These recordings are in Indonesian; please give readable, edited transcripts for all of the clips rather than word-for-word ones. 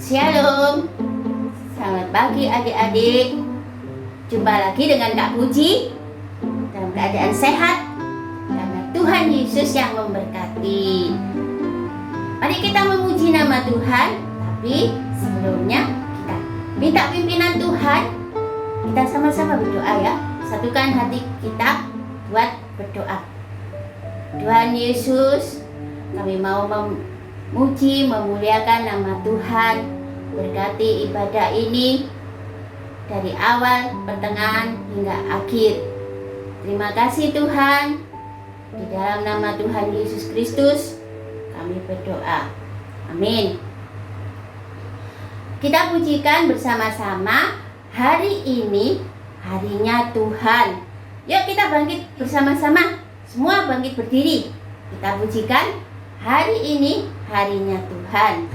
Shalom. Selamat pagi adik-adik. Jumpa lagi dengan Kak Puji dalam keadaan sehat karena Tuhan Yesus yang memberkati. Mari kita memuji nama Tuhan. Tapi sebelumnya kita minta pimpinan Tuhan. Kita sama-sama berdoa ya. Satukan hati kita buat berdoa. Tuhan Yesus, kami mau memuji, memuliakan nama Tuhan. Berkati ibadah ini dari awal, pertengahan, hingga akhir. Terima kasih Tuhan. Di dalam nama Tuhan Yesus Kristus kami berdoa. Amin. Kita pujikan bersama-sama. Hari ini harinya Tuhan. Yuk kita bangkit bersama-sama. Semua bangkit berdiri. Kita pujikan. Hari ini harinya Tuhan.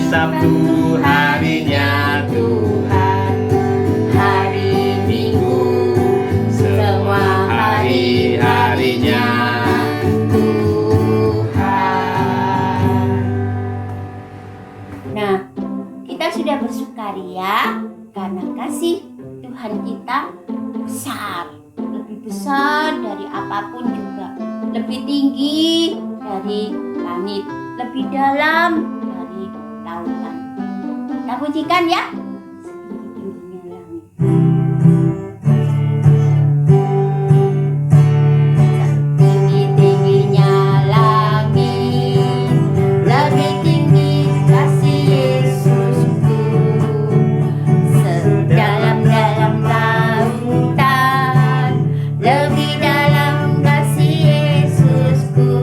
Sabtu harinya Tuhan, hari Minggu semua hari-harinya Tuhan. Nah, kita sudah bersukaria karena kasih Tuhan kita besar, lebih besar dari apapun juga, lebih tinggi dari langit, lebih dalam dari lautan. Kita pujikan ya. Setinggi-tingginya langit. Setinggi-tingginya langit, lebih tinggi kasih Yesusku. Sedalam-dalam lautan, lebih dalam kasih Yesusku.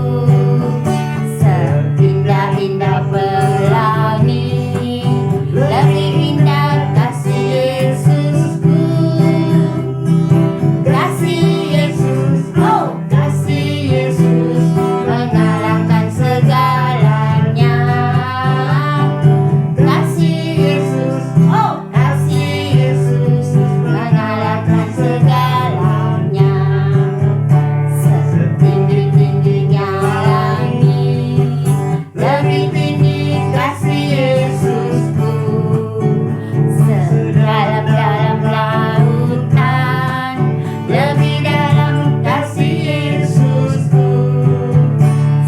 Seindah-indah pelangi, lebih indah kasih Yesusku. Kasih Yesus, oh kasih Yesus, mengalahkan segalanya. Kasih Yesus, oh kasih Yesus, mengalahkan segalanya. Setinggi-tingginya langit, lebih tinggi kasih Yesusku. Sedalam-dalam lautan, lebih dalam kasih Yesusku.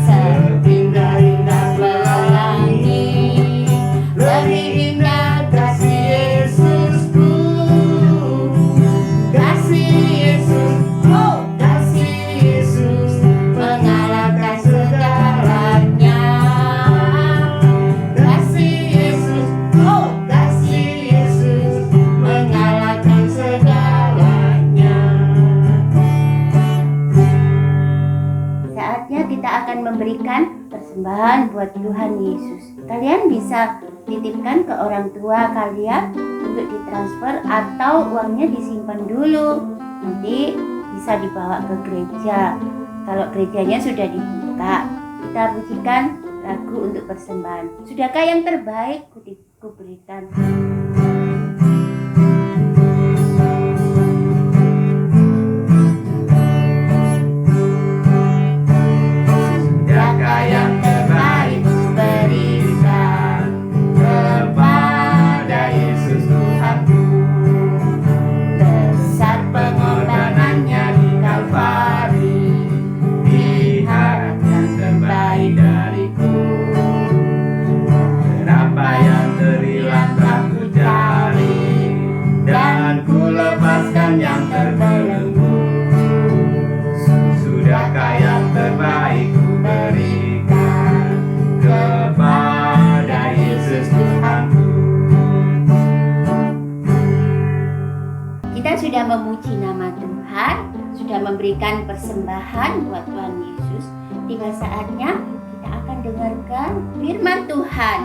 Seindah-indah pelangi, lebih indah kasih Yesusku. Kasih Yesus, oh kasih Yesus, mengalahkan segalanya. Kasih Yesus, oh kasih Yesus, mengalahkan segalanya. Saatnya kita akan memberikan persembahan buat Tuhan Yesus. Kalian bisa titipkan ke orang tua kalian untuk ditransfer atau uangnya disimpan dulu. Nanti bisa dibawa ke gereja. Kalau gerejanya sudah dibuka, kita pujikan lagu untuk persembahan. Sudahkah yang terbaik ku berikan? Sudahkah yang terbaik ku berikan kepada Yesus? sudah memuji nama Tuhan, sudah memberikan persembahan buat Tuhan Yesus, tiba saatnya kita akan dengarkan firman Tuhan.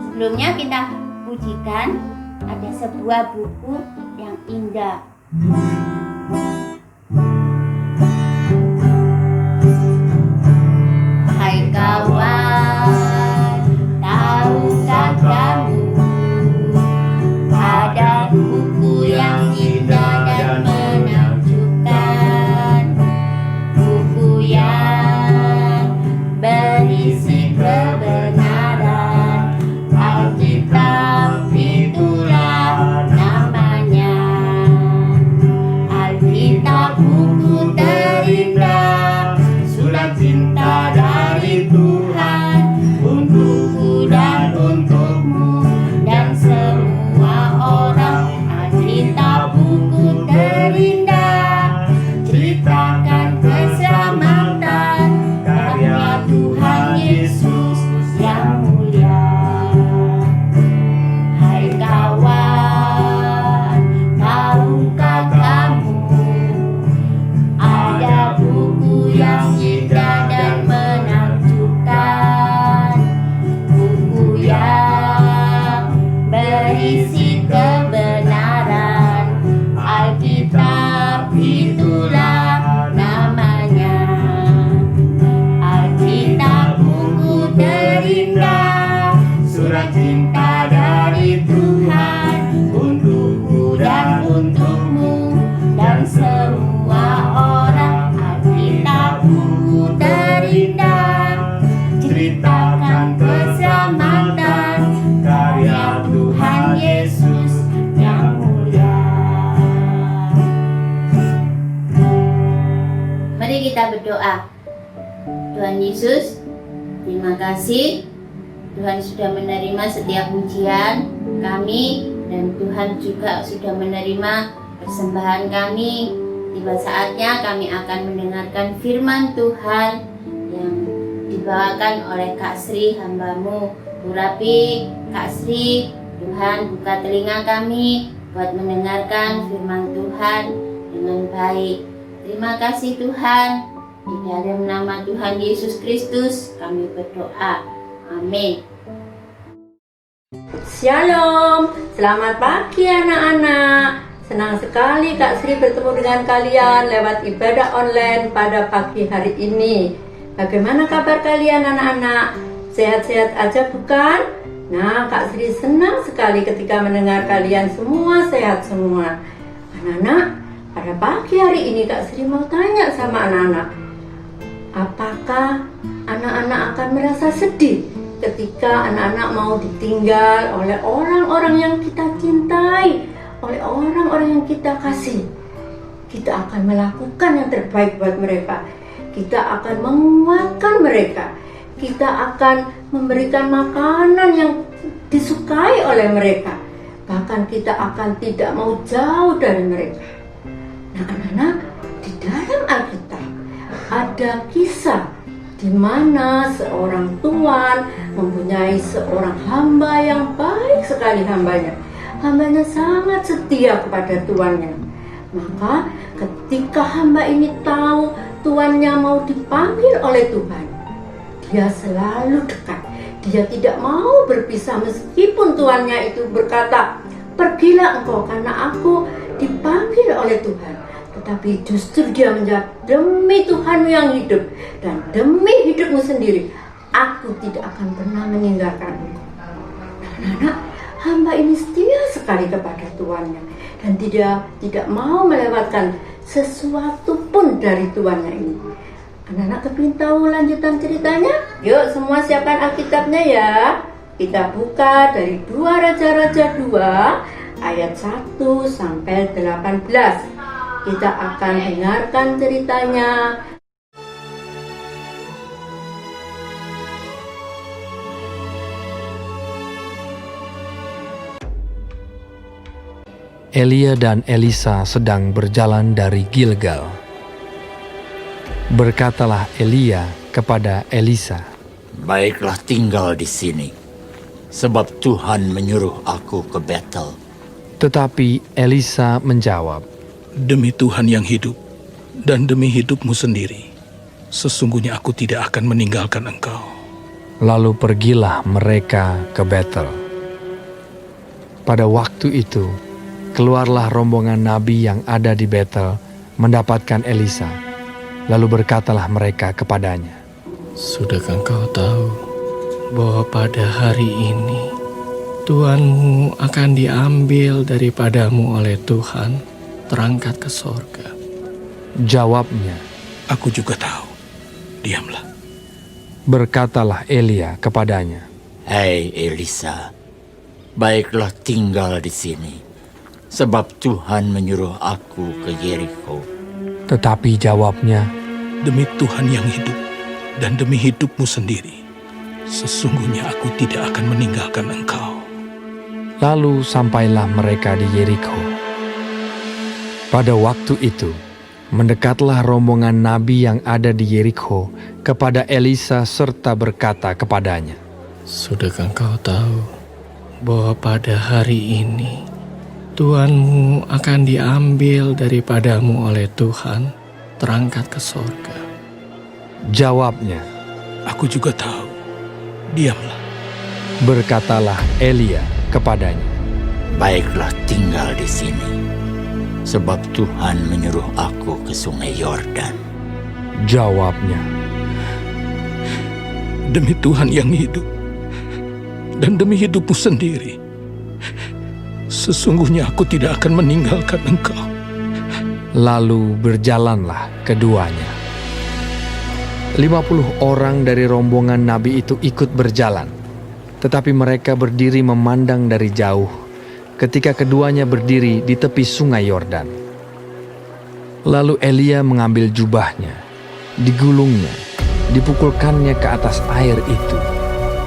Sebelumnya kita pujikan ada sebuah buku yang indah. Hai kawan, tahukah kamu ada buku yang indah dan menakjubkan, buku yang berisi kebenaran, Alkitab itulah namanya. Alkitab buku terindah, surat cinta dari Tuhan untukku dan untukmu dan semua orang. Alkitab buku terindah, ceritakan keselamatan karya Tuhan Yesus yang mulia. Hai kawan, tahukah kamu ada buku yang indah dan menakjubkan, buku yang berisi kebenaran, Alkitab itulah namanya. Alkitab buku terindah, surat cinta dari Tuhan untukku dan untukmu dan semua orang. Alkitab buku terindah, ceritakan keselamatan karya Tuhan Yesus yang mulia. Mari kita berdoa. Tuhan Yesus, terima kasih Tuhan sudah menerima setiap pujian kami, dan Tuhan juga sudah menerima persembahan kami. Tiba saatnya kami akan mendengarkan firman Tuhan yang dibawakan oleh Kak Sri, hamba-Mu. Urapi Kak Sri, Tuhan buka telinga kami buat mendengarkan firman Tuhan dengan baik. Terima kasih Tuhan. Di dalam nama Tuhan Yesus Kristus kami berdoa. Amin. Shalom, selamat pagi anak-anak. Senang sekali Kak Sri bertemu dengan kalian lewat ibadah online pada pagi hari ini. Bagaimana kabar kalian anak-anak? Sehat-sehat aja bukan? Nah, Kak Sri senang sekali ketika mendengar kalian semua sehat semua. Anak-anak, pada pagi hari ini Kak Sri mau tanya sama anak-anak, apakah anak-anak akan merasa sedih ketika anak-anak mau ditinggal oleh orang-orang yang kita cintai, oleh orang-orang yang kita kasih? Kita akan melakukan yang terbaik buat mereka. Kita akan menguatkan mereka. Kita akan memberikan makanan yang disukai oleh mereka. Bahkan kita akan tidak mau jauh dari mereka. Nah anak-anak, di dalam Alkitab ada kisah di mana seorang tuan mempunyai seorang hamba yang baik sekali hambanya. Hambanya sangat setia kepada tuannya. Maka ketika hamba ini tahu tuannya mau dipanggil oleh Tuhan, dia selalu dekat. Dia tidak mau berpisah meskipun tuannya itu berkata, pergilah engkau karena aku dipanggil oleh Tuhan. Tetapi justru dia menjawab, demi Tuhanmu yang hidup dan demi hidupmu sendiri, aku tidak akan pernah meninggalkanmu. Anak-anak, hamba ini setia sekali kepada tuannya dan tidak mau melewatkan sesuatu pun dari tuannya ini. Anak-anak kepingin tahu lanjutan ceritanya? Yuk semua siapkan Alkitabnya ya. Kita buka dari 2 Raja-Raja 2 ayat 1 sampai 18. Kita akan dengarkan ceritanya. Elia dan Elisa sedang berjalan dari Gilgal. Berkatalah Elia kepada Elisa, baiklah tinggal di sini, sebab Tuhan menyuruh aku ke Betel. tetapi Elisa menjawab, Demi Tuhan yang hidup dan demi hidupmu sendiri, sesungguhnya aku tidak akan meninggalkan engkau. Lalu pergilah mereka ke Betel. Pada waktu itu, keluarlah rombongan nabi yang ada di Betel mendapatkan Elisa. Lalu berkatalah mereka kepadanya, Sudahkah engkau tahu bahwa pada hari ini Tuhanmu akan diambil daripadamu oleh Tuhan, terangkat ke sorga? Jawabnya, Aku juga tahu. Diamlah. berkatalah Elia kepadanya, Hai Elisa, baiklah tinggal di sini, sebab Tuhan menyuruh aku ke Yeriko. tetapi jawabnya, Demi Tuhan yang hidup dan demi hidupmu sendiri, sesungguhnya aku tidak akan meninggalkan engkau. lalu sampailah mereka di Yeriko. Pada waktu itu, mendekatlah rombongan nabi yang ada di Yeriko kepada Elisa serta berkata kepadanya, Sudahkah engkau tahu bahwa pada hari ini Tuhanmu akan diambil daripadamu oleh Tuhan, terangkat ke sorga? Jawabnya, Aku juga tahu. Diamlah. berkatalah Elia kepadanya, Baiklah tinggal di sini, sebab Tuhan menyuruh aku ke sungai Yordan. Jawabnya, Demi Tuhan yang hidup dan demi hidupmu sendiri, sesungguhnya aku tidak akan meninggalkan engkau. lalu berjalanlah keduanya. 50 orang dari rombongan nabi itu ikut berjalan, tetapi mereka berdiri memandang dari jauh ketika keduanya berdiri di tepi sungai Yordan. Lalu Elia mengambil jubahnya, digulungnya, dipukulkannya ke atas air itu.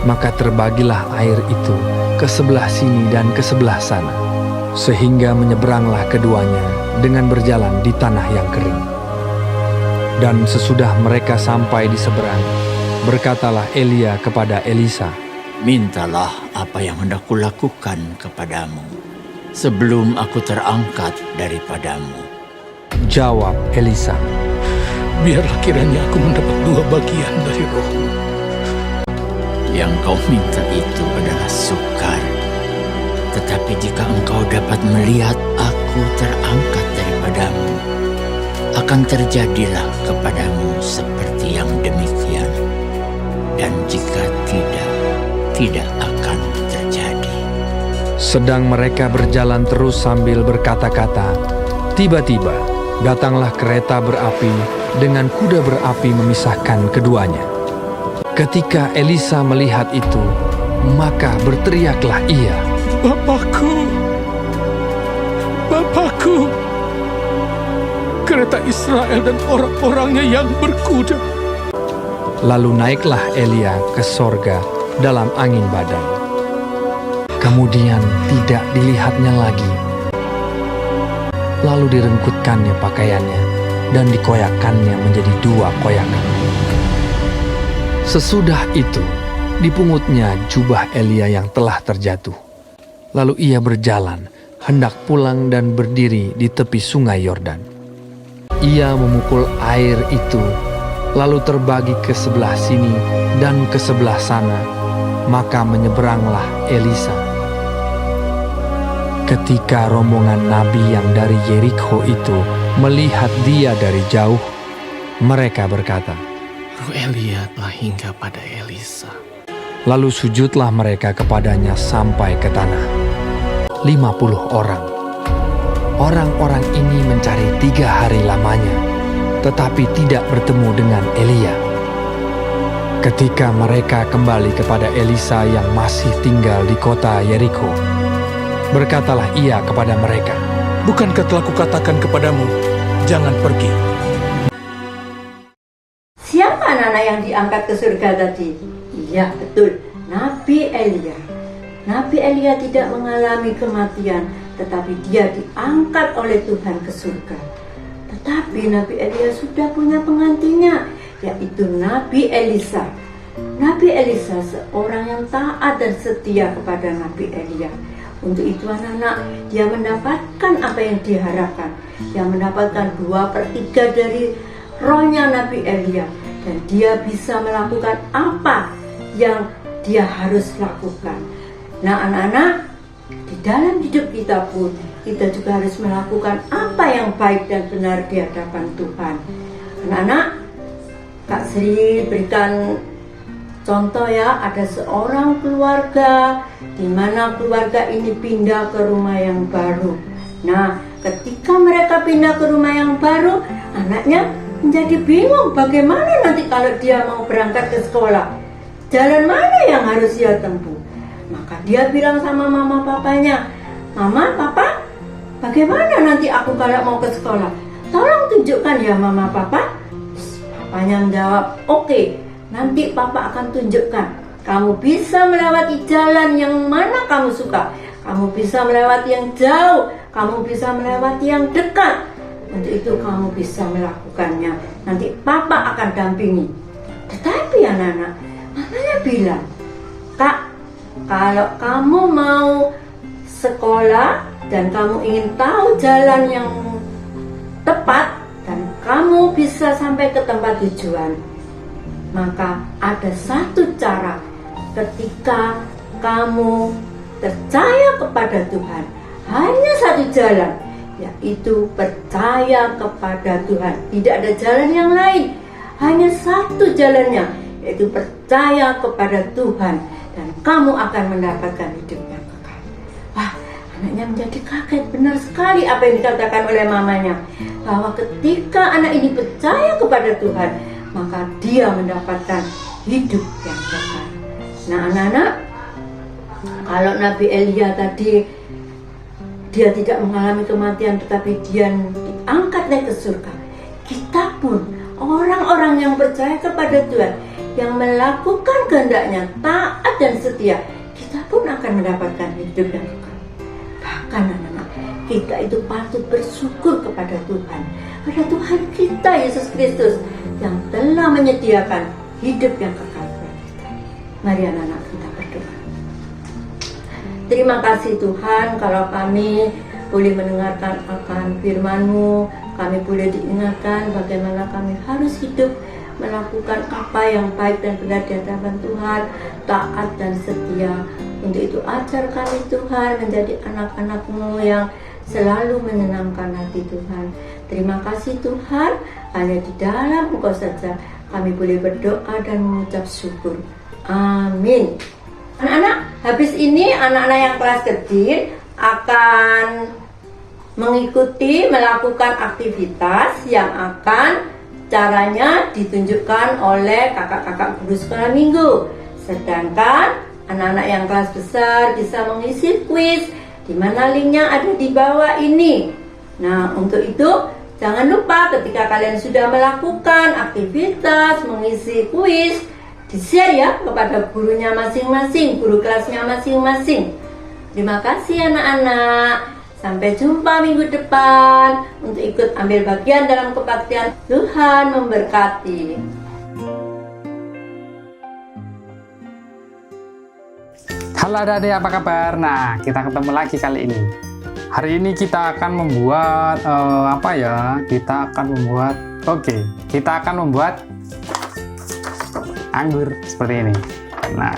Maka terbagilah air itu ke sebelah sini dan ke sebelah sana, sehingga menyeberanglah keduanya dengan berjalan di tanah yang kering. Dan sesudah mereka sampai di seberang, berkatalah Elia kepada Elisa, Mintalah apa yang hendak kulakukan kepadamu, sebelum aku terangkat daripadamu. Jawab Elisa, Biarlah kiranya aku mendapat 2 bagian dari rohmu. Yang kau minta itu adalah sukar. Tetapi jika engkau dapat melihat aku terangkat daripadamu, akan terjadilah kepadamu seperti yang demikian. Dan jika tidak akan terjadi. Sedang mereka berjalan terus sambil berkata-kata, tiba-tiba datanglah kereta berapi dengan kuda berapi memisahkan keduanya. Ketika Elisa melihat itu, maka berteriaklah ia, Bapakku! Bapakku! Kereta Israel dan orang-orangnya yang berkuda. Lalu naiklah Elia ke sorga dalam angin badai. Kemudian tidak dilihatnya lagi. Lalu direngkutkannya pakaiannya dan dikoyakannya menjadi 2 koyakan. Sesudah itu, dipungutnya jubah Elia yang telah terjatuh. Lalu ia berjalan, hendak pulang dan berdiri di tepi sungai Yordan. Ia memukul air itu, lalu terbagi ke sebelah sini dan ke sebelah sana, maka menyeberanglah Elisa. Ketika rombongan nabi yang dari Yeriko itu melihat dia dari jauh, mereka berkata, Roh Elia telah hingga pada Elisa. lalu sujudlah mereka kepadanya sampai ke tanah. 50 orang. Orang-orang ini mencari 3 hari lamanya, tetapi tidak bertemu dengan Elia. Ketika mereka kembali kepada Elisa yang masih tinggal di kota Yeriko, berkatalah ia kepada mereka, Bukankah telah kukatakan kepadamu, jangan pergi? Siapa anak-anak yang diangkat ke surga tadi? Iya, betul. Nabi Elia. Nabi Elia tidak mengalami kematian, tetapi dia diangkat oleh Tuhan ke surga. Tetapi Nabi Elia sudah punya penggantinya, yaitu Nabi Elisa. Nabi Elisa seorang yang taat dan setia kepada Nabi Elia. Untuk itu anak-anak, dia mendapatkan apa yang diharapkan. Dia mendapatkan 2/3 dari rohnya Nabi Elia. Dan dia bisa melakukan apa yang dia harus lakukan. Nah anak-anak, di dalam hidup kita pun, kita juga harus melakukan apa yang baik dan benar di hadapan Tuhan. Anak-anak, Kak Sri berikan contoh ya, ada seorang keluarga di mana keluarga ini pindah ke rumah yang baru. Nah, ketika mereka pindah ke rumah yang baru, anaknya menjadi bingung bagaimana nanti kalau dia mau berangkat ke sekolah. Jalan mana yang harus dia tempuh? Maka dia bilang sama mama papanya, "Mama, papa, bagaimana nanti aku kalau mau ke sekolah? Tolong tunjukkan ya mama papa." Papanya menjawab, "Oke, nanti papa akan tunjukkan. Kamu bisa melewati jalan yang mana kamu suka. Kamu bisa melewati yang jauh, kamu bisa melewati yang dekat. Untuk itu kamu bisa melakukannya. Nanti papa akan dampingi." Tetapi anak-anak, mamanya bilang, "Kak, kalau kamu mau sekolah dan kamu ingin tahu jalan yang tepat dan kamu bisa sampai ke tempat tujuan, maka ada satu cara ketika kamu percaya kepada Tuhan. Hanya satu jalan, yaitu percaya kepada Tuhan. Tidak ada jalan yang lain, hanya satu jalannya, yaitu percaya kepada Tuhan. Dan kamu akan mendapatkan hidup yang kekal." Wah, anaknya menjadi kaget. Benar sekali apa yang dikatakan oleh mamanya, bahwa ketika anak ini percaya kepada Tuhan, maka dia mendapatkan hidup yang kekal. Nah anak-anak, kalau Nabi Elia tadi dia tidak mengalami kematian, tetapi dia diangkat naik ke surga, kita pun orang-orang yang percaya kepada Tuhan, yang melakukan kehendaknya, taat dan setia, kita pun akan mendapatkan hidup yang kekal. Bahkan anak-anak, kita itu patut bersyukur kepada Tuhan, pada Tuhan kita Yesus Kristus yang telah menyediakan hidup yang kekal buat kita. Mari anak-anak, kita berdoa. Terima kasih Tuhan, kalau kami boleh mendengarkan akan firman-Mu, kami boleh diingatkan bagaimana kami harus hidup melakukan apa yang baik dan benar di hadapan Tuhan, taat dan setia. Untuk itu ajar kami Tuhan menjadi anak-anak-Mu yang selalu menyenangkan hati Tuhan. Terima kasih Tuhan, hanya di dalam Engkau saja kami boleh berdoa dan mengucap syukur. Amin. Anak-anak, habis ini anak-anak yang kelas kecil akan mengikuti melakukan aktivitas yang akan caranya ditunjukkan oleh kakak-kakak guru sekolah minggu. Sedangkan anak-anak yang kelas besar bisa mengisi kuis, di mana linknya ada di bawah ini. Nah, untuk itu jangan lupa ketika kalian sudah melakukan aktivitas mengisi kuis, di-share ya kepada gurunya masing-masing, guru kelasnya masing-masing. Terima kasih anak-anak. Sampai jumpa minggu depan untuk ikut ambil bagian dalam kebaktian. Tuhan memberkati. Halo adik-adik, apa kabar? Nah, kita ketemu lagi kali ini. Hari ini kita akan membuat Kita akan membuat anggur seperti ini. Nah,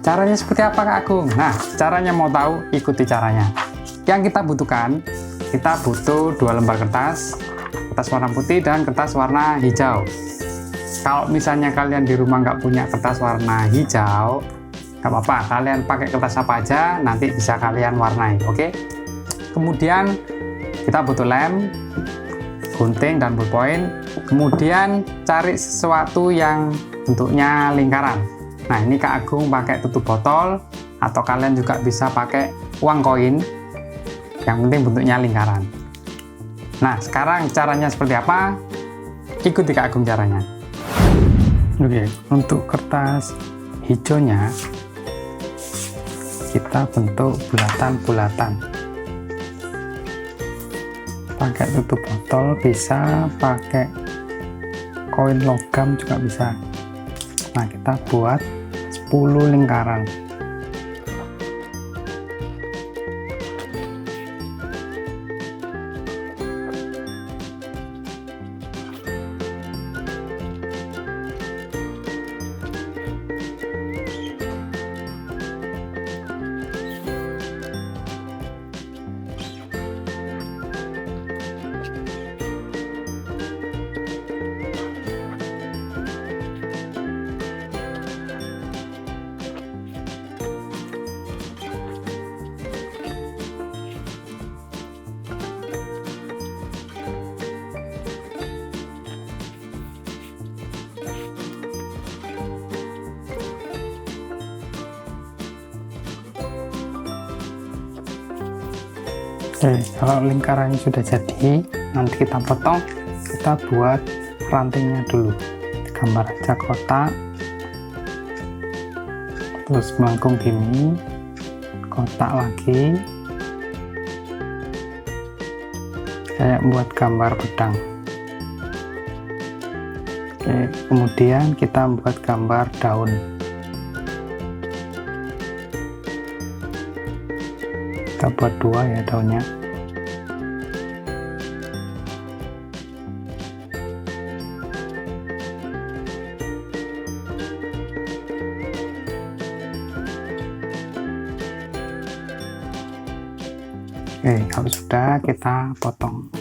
caranya seperti apa Kak Agung? Nah, caranya mau tahu, ikuti caranya. Yang kita butuhkan, kita butuh 2 lembar kertas warna putih dan kertas warna hijau. Kalau misalnya kalian di rumah nggak punya kertas warna hijau, nggak apa-apa, kalian pakai kertas apa aja, nanti bisa kalian warnai, oke? Kemudian kita butuh lem, gunting dan ballpoint. Kemudian cari sesuatu yang bentuknya lingkaran. Nah, ini Kak Agung pakai tutup botol, atau kalian juga bisa pakai uang koin. Yang penting bentuknya lingkaran. Nah, sekarang caranya seperti apa? Ikuti Kak Agung caranya. Oke, untuk kertas hijaunya kita bentuk bulatan-bulatan. Pakai tutup botol bisa, pakai koin logam juga bisa. Nah, kita buat 10 lingkaran. Oke, kalau lingkarannya sudah jadi, nanti kita potong, kita buat rantingnya dulu. Gambar aja kotak, terus melengkung gini, kotak lagi, kayak buat gambar pedang. Oke, kemudian kita buat gambar daun. Kita buat 2 ya daunnya. Oke, kalau sudah kita potong.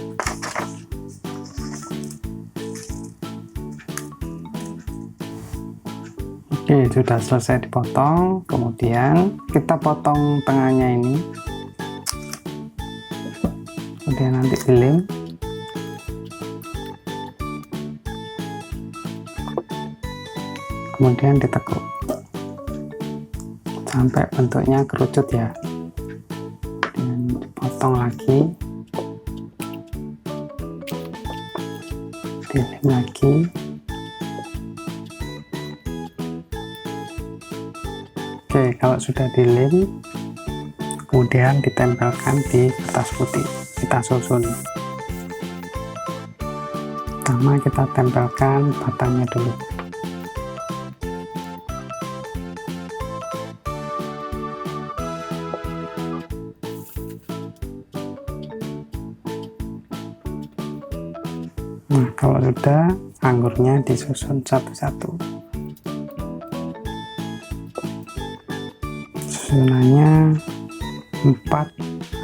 Oke, sudah selesai dipotong. Kemudian kita potong tengahnya ini. Kemudian nanti dilem. Kemudian ditekuk sampai bentuknya kerucut ya. Potong lagi, dilem lagi, oke. Kalau sudah dilem, kemudian ditempelkan di kertas putih, kita susun. Pertama kita tempelkan batangnya dulu. Nah, kalau sudah, anggurnya disusun satu-satu. Susunannya 4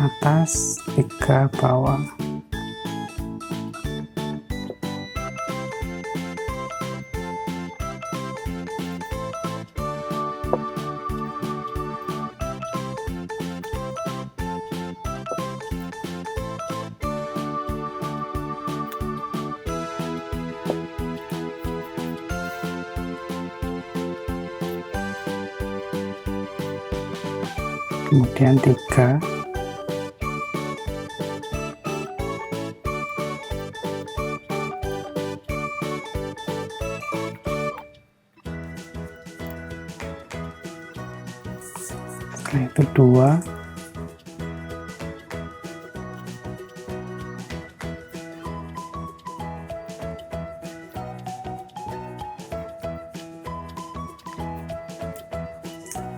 atas, 3 bawah. Kemudian 3, setelah itu 2,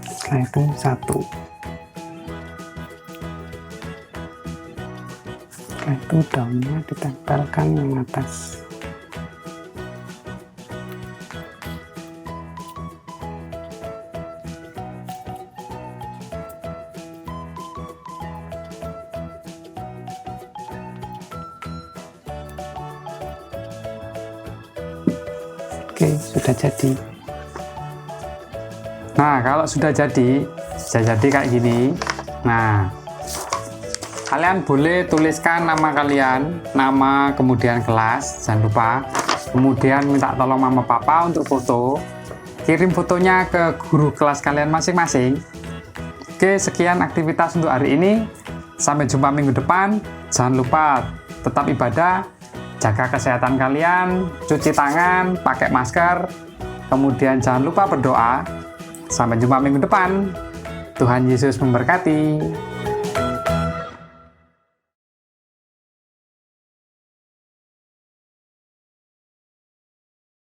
setelah itu 1. Setelah itu daunnya ditempelkan yang atas. Oke, sudah jadi. Nah, kalau sudah jadi kayak gini. Nah, kalian boleh tuliskan nama kalian, nama, kemudian kelas, jangan lupa. Kemudian minta tolong mama papa untuk foto. Kirim fotonya ke guru kelas kalian masing-masing. Oke, sekian aktivitas untuk hari ini. Sampai jumpa minggu depan. Jangan lupa tetap ibadah, jaga kesehatan kalian, cuci tangan, pakai masker. Kemudian jangan lupa berdoa. Sampai jumpa minggu depan. Tuhan Yesus memberkati.